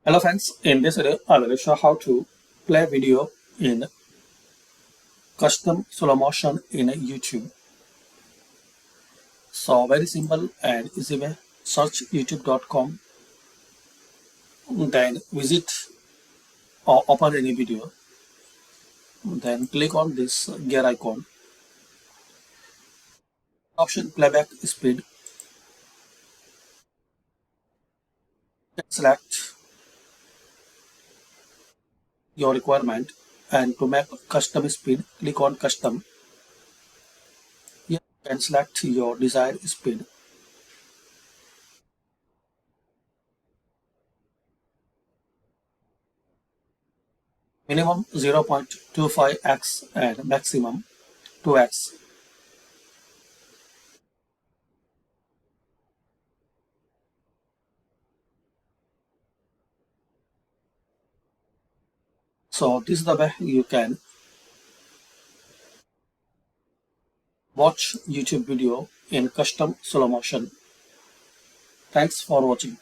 Hello friends, in this video I will show how to play video in custom slow motion in YouTube. So very simple and easy way. Search youtube.com, then visit or open any video, then click on this gear icon, option playback speed, select your requirement, and to make custom speed click on custom. Here you can select your desired speed. Minimum 0.25x and maximum 2x. So this is the way you can watch YouTube video in custom slow motion. Thanks for watching.